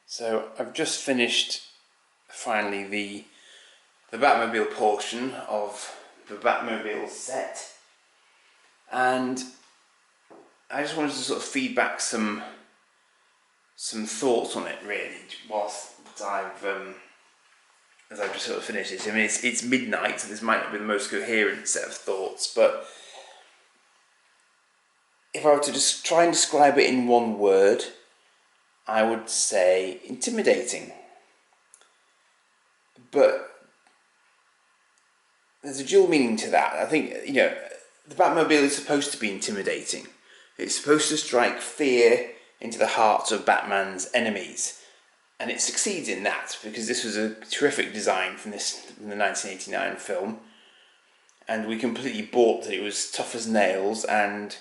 So I've just finished finally the Batmobile portion of the Batmobile set, and I just wanted to sort of feedback some thoughts on it really whilst as I've just sort of finished it. I mean, it's midnight, so this might not be the most coherent set of thoughts, but if I were to just try and describe it in one word, I would say intimidating. But there's a dual meaning to that. I think, the Batmobile is supposed to be intimidating. It's supposed to strike fear into the hearts of Batman's enemies. And it succeeds in that, because this was a terrific design from the 1989 film. And we completely bought that it was tough as nails and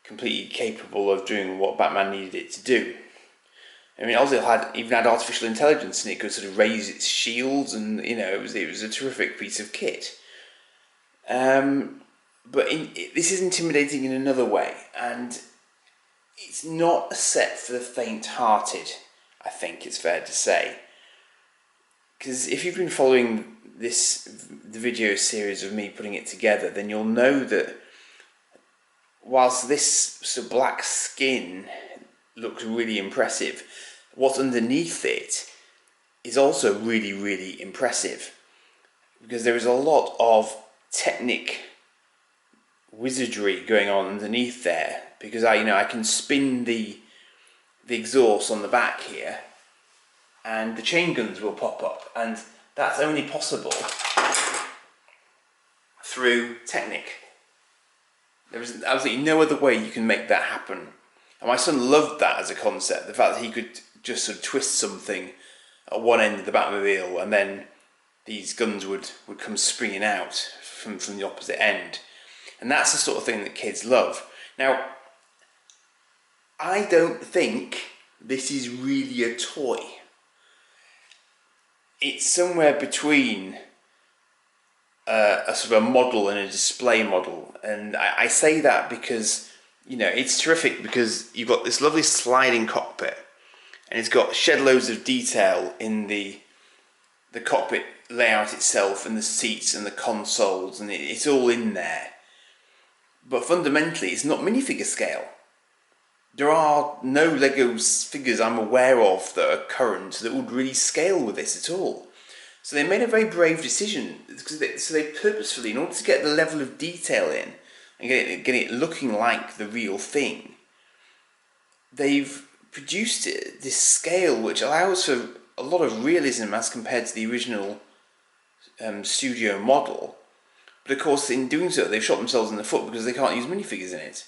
completely capable of doing what Batman needed it to do. I mean, also even had artificial intelligence, and it could sort of raise its shields, and it was a terrific piece of kit. But this is intimidating in another way, and it's not a set for the faint-hearted, I think it's fair to say. Because if you've been following the video series of me putting it together, then you'll know that whilst this sort of black skin looks really impressive, what's underneath it is also really, really impressive, because there is a lot of technic wizardry going on underneath there, because I can spin the exhaust on the back here and the chain guns will pop up, and that's only possible through technic. There is absolutely no other way you can make that happen. And my son loved that as a concept, the fact that he could just sort of twist something at one end of the Batmobile and then these guns would come springing out from the opposite end. And that's the sort of thing that kids love. Now, I don't think this is really a toy. It's somewhere between a sort of a model and a display model. And I say that because, it's terrific, because you've got this lovely sliding cockpit, and it's got shed loads of detail in the cockpit layout itself, and the seats and the consoles, and it's all in there. But fundamentally, it's not minifigure scale. There are no Lego figures I'm aware of that are current that would really scale with this at all. So they made a very brave decision. So they purposefully, in order to get the level of detail in and get it looking like the real thing, they've produced this scale which allows for a lot of realism as compared to the original studio model. But of course, in doing so, they've shot themselves in the foot because they can't use minifigures in it.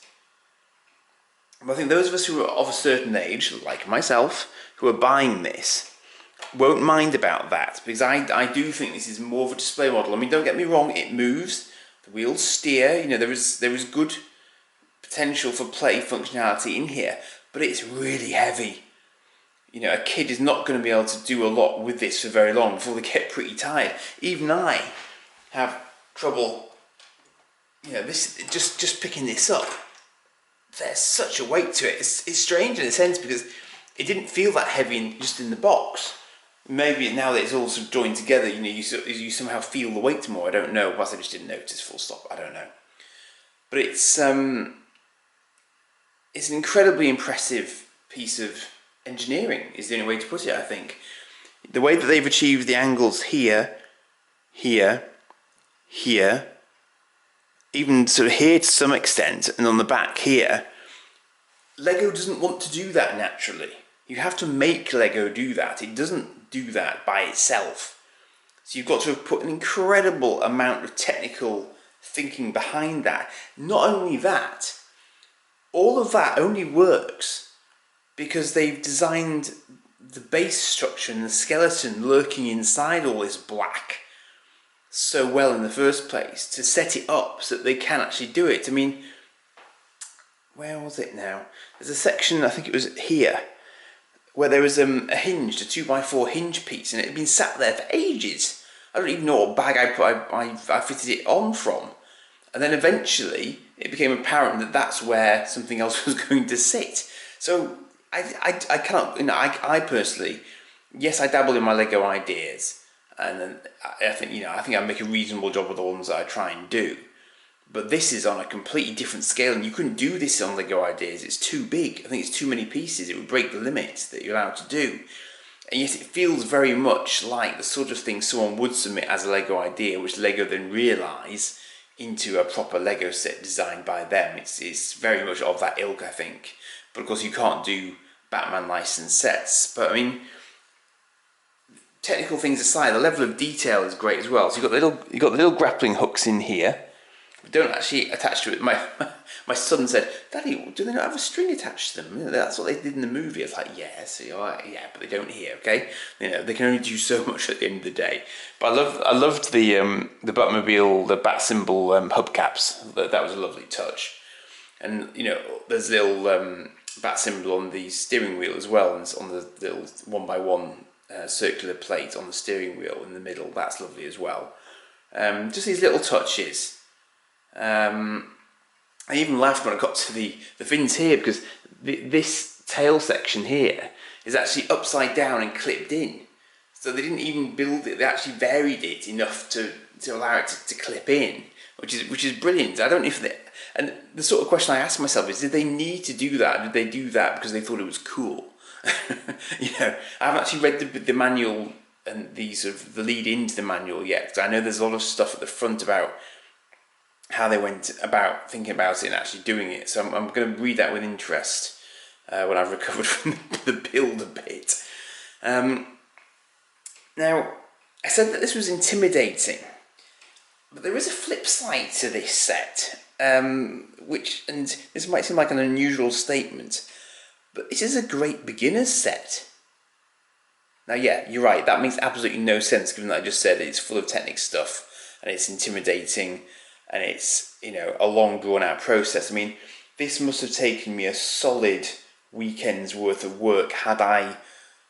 But I think those of us who are of a certain age, like myself, who are buying this, won't mind about that, because I do think this is more of a display model. I mean, don't get me wrong, it moves, the wheels steer, there is good potential for play functionality in here, but it's really heavy. A kid is not going to be able to do a lot with this for very long before they get pretty tired. Even I have trouble, this just picking this up. There's such a weight to it. It's strange in a sense, because it didn't feel that heavy just in the box. Maybe now that it's all sort of joined together, you somehow feel the weight more. I don't know. Perhaps I just didn't notice. Full stop. I don't know. But it's an incredibly impressive piece of engineering, is the only way to put it, I think. The way that they've achieved the angles here, here, here, even sort of here to some extent, and on the back here, Lego doesn't want to do that naturally. You have to make Lego do that. It doesn't do that by itself. So you've got to have put an incredible amount of technical thinking behind that. Not only that, all of that only works because they've designed the base structure and the skeleton lurking inside all this black so well in the first place to set it up so that they can actually do it. I mean, where was it now? There's a section, I think it was here, where there was a hinge, a 2x4 hinge piece, and it had been sat there for ages. I don't even know what bag I fitted it on from. And then eventually it became apparent that that's where something else was going to sit. So I cannot, I personally, yes, I dabble in my Lego ideas, and then I think, I think I make a reasonable job of the ones that I try and do. But this is on a completely different scale, and you couldn't do this on Lego ideas. It's too big. I think it's too many pieces. It would break the limits that you're allowed to do. And yet it feels very much like the sort of thing someone would submit as a Lego idea, which Lego then realise into a proper Lego set designed by them. It's very much of that ilk, I think. But of course you can't do Batman licensed sets. But I mean, technical things aside, the level of detail is great as well. So you've got the little grappling hooks in here. Don't actually attach to it. My son said, "Daddy, do they not have a string attached to them? That's what they did in the movie." I was like, "Yeah, so yeah, but they don't here, okay? They can only do so much at the end of the day." But I loved the Batmobile, the bat symbol hubcaps. That was a lovely touch. And there's a little bat symbol on the steering wheel as well, and it's on the little 1x1 circular plate on the steering wheel in the middle. That's lovely as well. Just these little touches. I even laughed when I got to the fins here, because this tail section here is actually upside down and clipped in. So they didn't even build it, they actually varied it enough to allow it to clip in, which is brilliant. I don't know if they, and the sort of question I asked myself is, did they need to do that? Did they do that because they thought it was cool? I haven't actually read the manual and the sort of the lead into the manual yet, because I know there's a lot of stuff at the front about how they went about thinking about it and actually doing it. So I'm going to read that with interest when I've recovered from the build a bit. Now, I said that this was intimidating, but there is a flip side to this set, and this might seem like an unusual statement, but it is a great beginner's set. Now, yeah, you're right, that makes absolutely no sense given that I just said it's full of technical stuff and it's intimidating and it's, a long drawn out process. I mean, this must have taken me a solid weekend's worth of work had I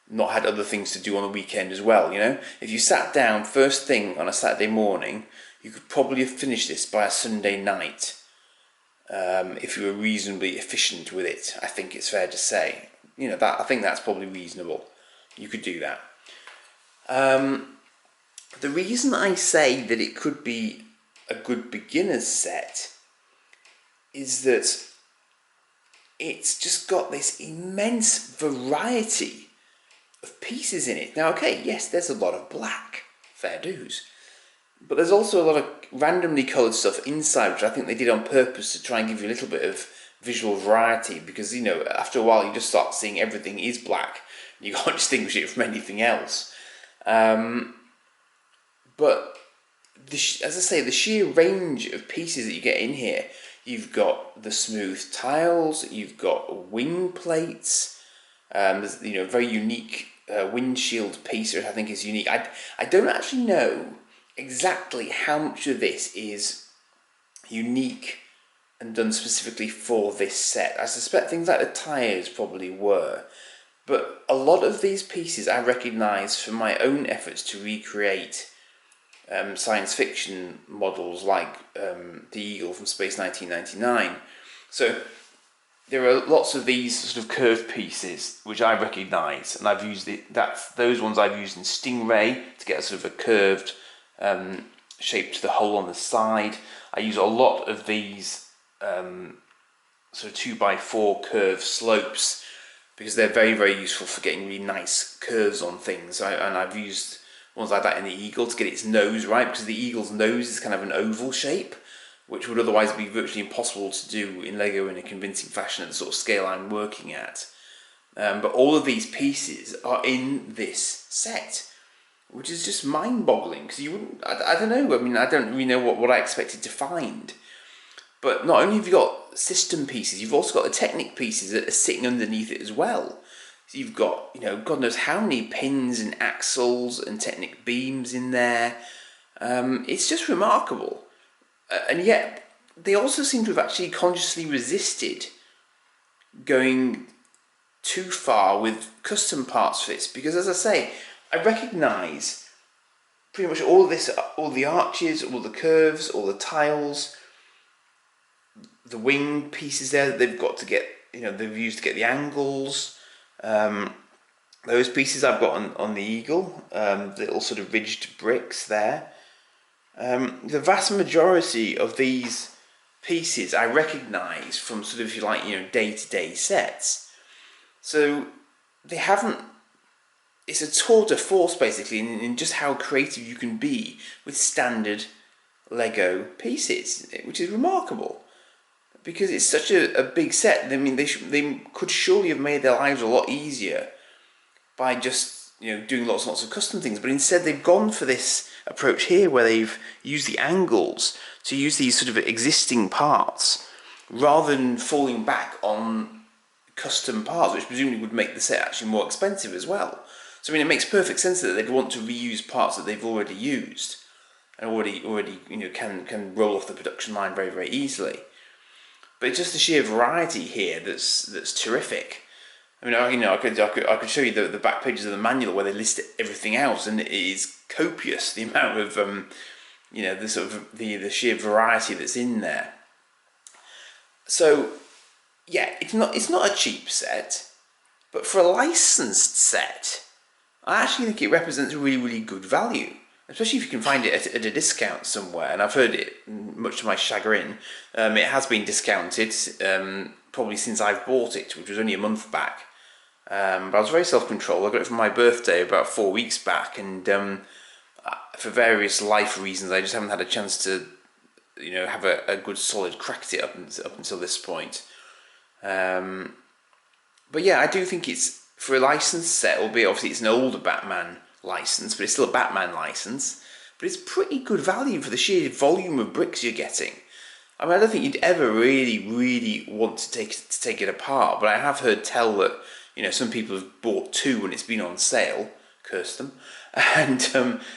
not had other things to do on the weekend as well, If you sat down first thing on a Saturday morning, you could probably have finished this by a Sunday night, if you were reasonably efficient with it. I think it's fair to say. I think that's probably reasonable. You could do that. The reason I say that it could be a good beginner's set is that it's just got this immense variety of pieces in it. Now, okay, yes, there's a lot of black, fair dues, but there's also a lot of randomly coloured stuff inside, which I think they did on purpose to try and give you a little bit of visual variety, because, after a while you just start seeing everything is black. You can't distinguish it from anything else. But as I say, the sheer range of pieces that you get in here, you've got the smooth tiles, you've got wing plates, there's very unique windshield piece, which I think is unique. I don't actually know exactly how much of this is unique and done specifically for this set. I suspect things like the tyres probably were, but a lot of these pieces I recognise from my own efforts to recreate science fiction models like the Eagle from Space 1999. So there are lots of these sort of curved pieces which I recognise, and I've used those ones I've used in Stingray to get a sort of a curved shape to the hole on the side. I use a lot of these sort of 2x4 curved slopes because they're very, very useful for getting really nice curves on things. And I've used ones like that in the Eagle to get its nose right, because the Eagle's nose is kind of an oval shape, which would otherwise be virtually impossible to do in Lego in a convincing fashion at the sort of scale I'm working at. But all of these pieces are in this set, which is just mind-boggling, because you wouldn't, I don't know, I mean, I don't really know what I expected to find. But not only have you got system pieces, you've also got the Technic pieces that are sitting underneath it as well. So you've got, God knows how many pins and axles and Technic beams in there. It's just remarkable. And yet, they also seem to have actually consciously resisted going too far with custom parts for this. Because as I say, I recognise pretty much all this, all the arches, all the curves, all the tiles, the wing pieces there that they've got to get, they've used to get the angles. Those pieces I've got on the Eagle, little sort of ridged bricks there. The vast majority of these pieces I recognise from sort of, if you like, day-to-day sets. So they haven't. It's a tour de force basically in just how creative you can be with standard Lego pieces, which is remarkable because it's such a big set. I mean, they could surely have made their lives a lot easier by just doing lots and lots of custom things, but instead they've gone for this approach here where they've used the angles to use these sort of existing parts rather than falling back on custom parts, which presumably would make the set actually more expensive as well. So I mean, it makes perfect sense that they'd want to reuse parts that they've already used and already can roll off the production line very, very easily. But it's just the sheer variety here that's terrific. I mean, I could show you the back pages of the manual where they list everything else, and it is copious the amount of the sort of the sheer variety that's in there. So yeah, it's not a cheap set, but for a licensed set, I actually think it represents a really, really good value, especially if you can find it at a discount somewhere. And I've heard it, much to my chagrin, it has been discounted probably since I've bought it, which was only a month back. But I was very self-controlled. I got it for my birthday about 4 weeks back, and for various life reasons, I just haven't had a chance to, have a good solid crack at it up until this point. But yeah, I do think it's, for a licensed set, albeit obviously it's an older Batman license, but it's still a Batman license. But it's pretty good value for the sheer volume of bricks you're getting. I mean, I don't think you'd ever really, really want to take it apart, but I have heard tell that some people have bought two when it's been on sale, curse them, and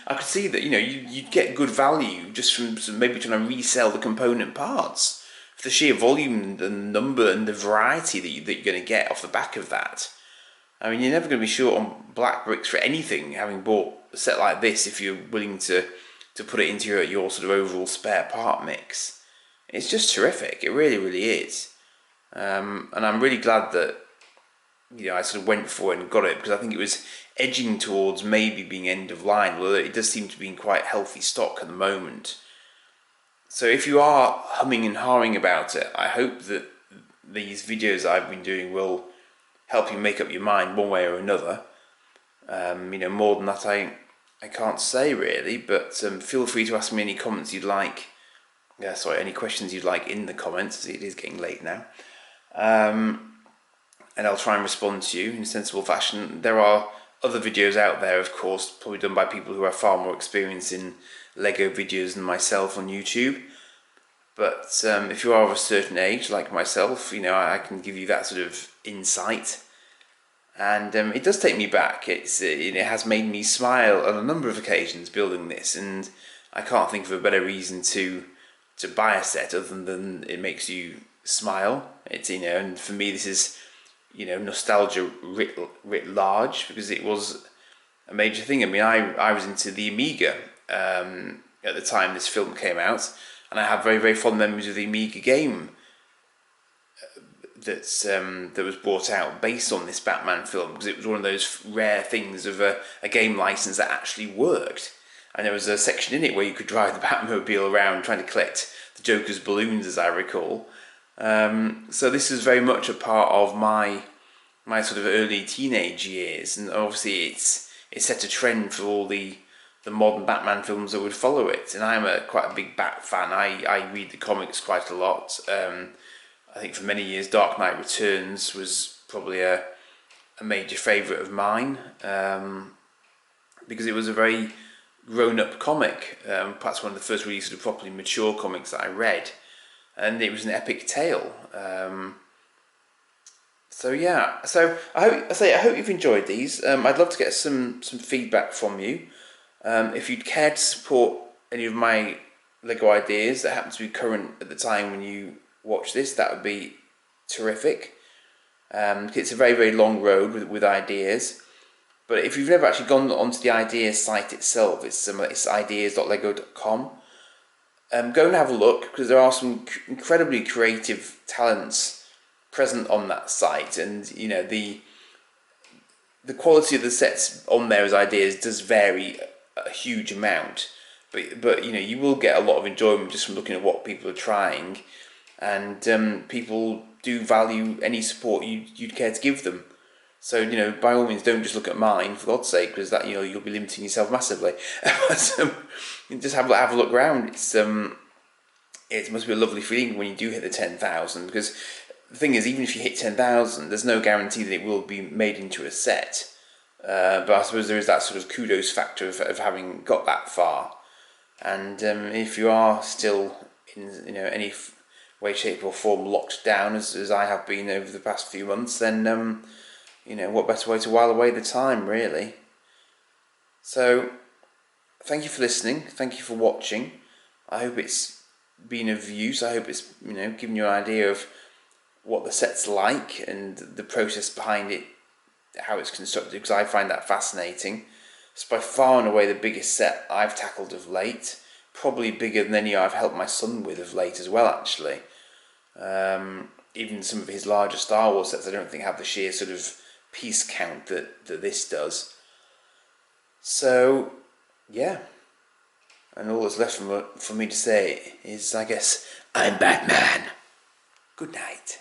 I could see that you'd get good value just from maybe trying to resell the component parts for the sheer volume and the number and the variety that you're going to get off the back of that. I mean, you're never going to be short on black bricks for anything, having bought a set like this, if you're willing to put it into your sort of overall spare part mix. It's just terrific. It really, really is. And I'm really glad that I sort of went for it and got it, because I think it was edging towards maybe being end of line, although it does seem to be in quite healthy stock at the moment. So if you are humming and hawing about it, I hope that these videos I've been doing will help you make up your mind one way or another. More than that I can't say really, but feel free to ask me any comments you'd like. Any questions you'd like in the comments. It is getting late now. And I'll try and respond to you in a sensible fashion. There are other videos out there, of course, probably done by people who have far more experience in Lego videos than myself on YouTube. But if you are of a certain age, like myself, I can give you that sort of insight. And it does take me back. It has made me smile on a number of occasions building this, and I can't think of a better reason to buy a set other than it makes you smile. It's and for me this is nostalgia writ large, because it was a major thing. I mean, I was into the Amiga at the time this film came out, and I have very, very fond memories of the Amiga game that was brought out based on this Batman film, because it was one of those rare things of a game license that actually worked. And there was a section in it where you could drive the Batmobile around trying to collect the Joker's balloons, as I recall. So this is very much a part of my sort of early teenage years, and obviously it set a trend for all the modern Batman films that would follow it. And I'm quite a big Bat fan. I read the comics quite a lot. I think for many years Dark Knight Returns was probably a major favourite of mine, because it was a very grown-up comic, perhaps one of the first really sort of properly mature comics that I read, and it was an epic tale. So yeah, I hope you've enjoyed these. I'd love to get some feedback from you. If you'd care to support any of my Lego ideas that happen to be current at the time when you watch this, that would be terrific. It's a very, very long road with ideas. But if you've never actually gone onto the ideas site itself, it's ideas.lego.com. Go and have a look, because there are some incredibly creative talents present on that site, and the quality of the sets on there as ideas does vary a huge amount, but you know, you will get a lot of enjoyment just from looking at what people are trying, and people do value any support you'd care to give them. So, you know, by all means, don't just look at mine, for God's sake, because that, you know, you'll be limiting yourself massively. So, just have a look around. It must be a lovely feeling when you do hit the 10,000, because the thing is, even if you hit 10,000, there's no guarantee that it will be made into a set. But I suppose there is that sort of kudos factor of having got that far. And if you are still in, you know, any way, shape, or form locked down, as I have been over the past few months, then you know, what better way to while away the time, really? So, thank you for listening. Thank you for watching. I hope it's been of use. I hope it's, you know, given you an idea of what the set's like and the process behind it, how it's constructed, because I find that fascinating. It's by far and away the biggest set I've tackled of late. Probably bigger than any I've helped my son with of late as well, actually. Even some of his larger Star Wars sets I don't think have the sheer sort of piece count that this does. So, yeah. And all that's left for me to say is, I guess, I'm Batman. Good night.